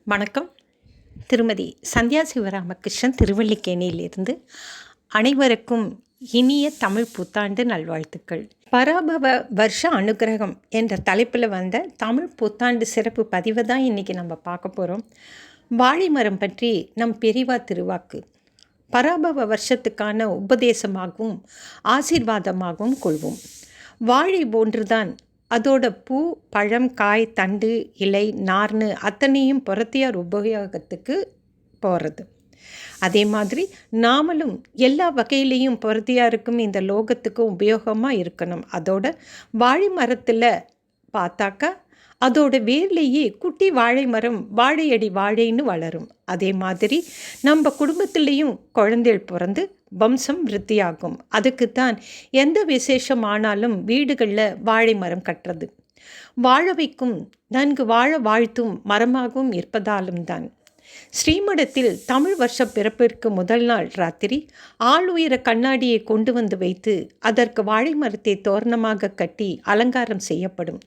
வணக்கம். திருமதி சந்தியா சிவராமகிருஷ்ணன், திருவல்லிக்கேணியிலிருந்து. அனைவருக்கும் இனிய தமிழ் புத்தாண்டு நல்வாழ்த்துக்கள். பராபவ வருஷ அனுகிரகம் என்ற தலைப்பில் வந்த தமிழ் புத்தாண்டு சிறப்பு பதிவை தான் இன்றைக்கி நம்ம பார்க்க போகிறோம். வாழை மரம் பற்றி நம் பெரியவா திருவாக்கு பராபவ வருஷத்துக்கான உபதேசமாகவும் ஆசீர்வாதமாகவும் கொள்வோம். வாழை போன்றுதான் அதோட பூ, பழம், காய், தண்டு, இலை, நார்னு அத்தனையும் புறத்தியார் உபயோகத்துக்கு போகிறது. அதே மாதிரி நாமளும் எல்லா வகையிலையும் புறத்தியாருக்கும் இந்த லோகத்துக்கும் உபயோகமாக இருக்கணும். அதோட வாழை மரத்தில் பார்த்தாக்கா அதோட வேர்லேயே குட்டி வாழை மரம் வாழையடி வாழைன்னு வளரும். அதே மாதிரி நம்ம குடும்பத்துலேயும் குழந்தைகள் பிறந்து வம்சம் விருத்தியாகும். அதுக்குத்தான் எந்த விசேஷம் ஆனாலும் வீடுகளில் வாழை மரம் கட்டுறது. வாழ வைக்கும், நன்கு வாழ வாழ்த்தும் மரமாகவும் இருப்பதாலும் தான் ஸ்ரீமடத்தில் தமிழ் வருஷ பிறப்பிற்கு முதல் நாள் ராத்திரி ஆளுயர கண்ணாடியை கொண்டு வந்து வைத்து அதற்கு வாழை மரத்தை தோரணமாக கட்டி அலங்காரம் செய்யப்படும்.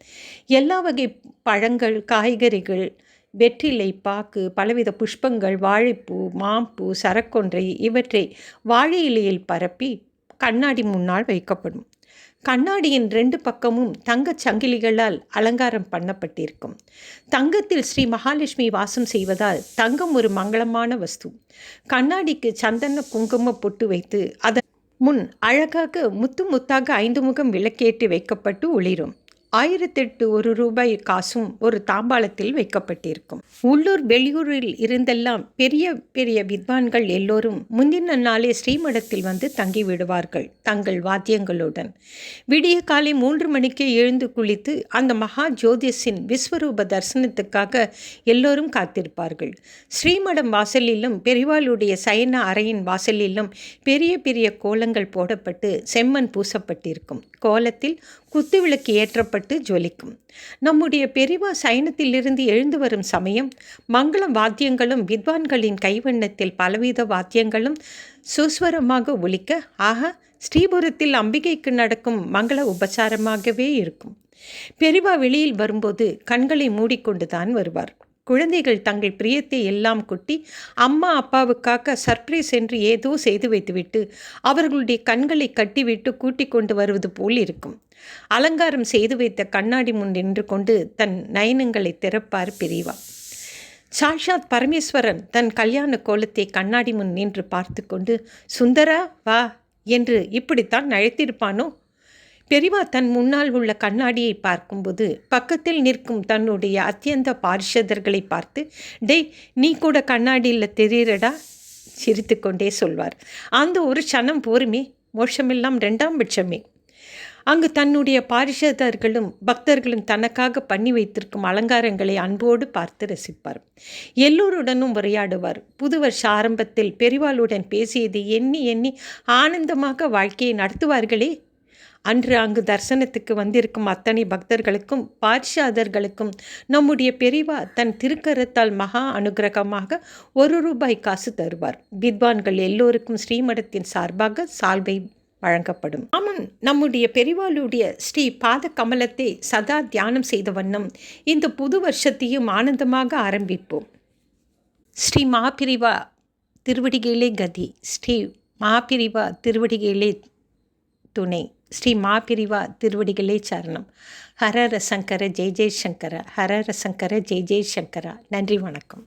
எல்லா வகை பழங்கள், காய்கறிகள், வெற்றிலை, பாக்கு, பலவித புஷ்பங்கள், வாழைப்பூ, மாம்பூ, சரக்கொன்றை இவற்றை வாழை இலையில் பரப்பி கண்ணாடி முன்னால் வைக்கப்படும். கண்ணாடியின் 2 பக்கமும் தங்கச் சங்கிலிகளால் அலங்காரம் பண்ணப்பட்டிருக்கும். தங்கத்தில் ஸ்ரீ மகாலட்சுமி வாசம் செய்வதால் தங்கம் ஒரு மங்களமான வஸ்து. கண்ணாடிக்கு சந்தன குங்கும பொட்டு வைத்து அதன் முன் அழகாக முத்து முத்தாக 5 முகம் விளக்கேற்றி வைக்கப்பட்டு ஒளிரும். 1008 ரூபாய் காசும் ஒரு தாம்பாளத்தில் வைக்கப்பட்டிருக்கும். உள்ளூர் வெளியூரில் இருந்தெல்லாம் பெரிய பெரிய வித்வான்கள் எல்லோரும் முந்தின நாளே ஸ்ரீமடத்தில் வந்து தங்கி விடுவார்கள் தங்கள் வாத்தியங்களுடன். விடிய காலை 3 மணிக்கே எழுந்து குளித்து அந்த மகா ஜோதிஷின் விஸ்வரூப தரிசனத்துக்காக எல்லோரும் காத்திருப்பார்கள். ஸ்ரீமடம் வாசலிலும் பெரிவாளுடைய சயன அறையின் வாசலிலும் பெரிய பெரிய கோலங்கள் போடப்பட்டு செம்மண் பூசப்பட்டிருக்கும். கோலத்தில் குத்துவிளக்கு ஏற்றப்பட்டு ஜொலிக்கும். நம்முடைய பெரிவா சயனத்திலிருந்து எழுந்து வரும் சமயம் மங்கள வாத்தியங்களும் வித்வான்களின் கைவண்ணத்தில் பலவித வாத்தியங்களும் சுஸ்வரமாக ஒலிக்க, ஆக ஸ்ரீபுரத்தில் அம்பிகைக்கு நடக்கும் மங்கள உபசாரமாகவே இருக்கும். பெரிவா வெளியில் வரும்போது கண்களை மூடிக்கொண்டுதான் வருவார். குழந்தைகள் தங்கள் பிரியத்தை எல்லாம் கொட்டி அம்மா அப்பாவுக்காக சர்ப்ரைஸ் என்று ஏதோ செய்து வைத்துவிட்டு அவர்களுடைய கண்களை கட்டிவிட்டு கூட்டிக் கொண்டு வருவது போல் இருக்கும். அலங்காரம் செய்து வைத்த கண்ணாடி முன் நின்று கொண்டு தன் நயனங்களை திறப்பார் பெரியவா. சாட்சாத் பரமேஸ்வரன் தன் கல்யாண கோலத்தை கண்ணாடி முன் நின்று பார்த்து கொண்டு, சுந்தரா வா என்று இப்படித்தான் அழைத்திருப்பானோ? பெரிவா தன் முன்னால் உள்ள கண்ணாடியை பார்க்கும்போது பக்கத்தில் நிற்கும் தன்னுடைய அத்தியந்த பாரிஷதர்களை பார்த்து, டேய், நீ கூட கண்ணாடியில் தெரியிறடா, சிரித்து கொண்டே சொல்வார். அந்த ஒரு க்ஷணம் போருமே, மோட்சமெல்லாம் 2ஆம் பட்சமே. அங்கு தன்னுடைய பாரிஷதர்களும் பக்தர்களும் தனக்காக பண்ணி வைத்திருக்கும் அலங்காரங்களை அன்போடு பார்த்து ரசிப்பார். எல்லோருடனும் உரையாடுவார். புது வருஷ ஆரம்பத்தில் பெரிவாளுடன் பேசியதை எண்ணி எண்ணி ஆனந்தமாக வாழ்க்கையை நடத்துவார்களே. அன்று அங்கு தரிசனத்துக்கு வந்திருக்கும் அத்தனை பக்தர்களுக்கும் பாரிஷாதர்களுக்கும் நம்முடைய பெரிவா தன் திருக்கரத்தால் மகா அனுகிரகமாக 1 ரூபாய் காசு தருவார். வித்வான்கள் எல்லோருக்கும் ஸ்ரீமடத்தின் சார்பாக சால்வை வழங்கப்படும். ஆமன், நம்முடைய பெரிவாளுடைய ஸ்ரீ பாத கமலத்தை சதா தியானம் செய்த வண்ணம் இந்த புது வருஷத்தையும் ஆனந்தமாக ஆரம்பிப்போம். ஸ்ரீ மகாபிரிவா திருவடிகளே கதி, ஸ்ரீ மகாபிரிவா திருவடிகளே துணை, ஸ்ரீ மகாபிரிவா திருவடிகளே சரணம். ஹரர சங்கர ஜெய் ஜெய் சங்கர, ஹரர சங்கர ஜெய் ஜெய் சங்கரா. நன்றி, வணக்கம்.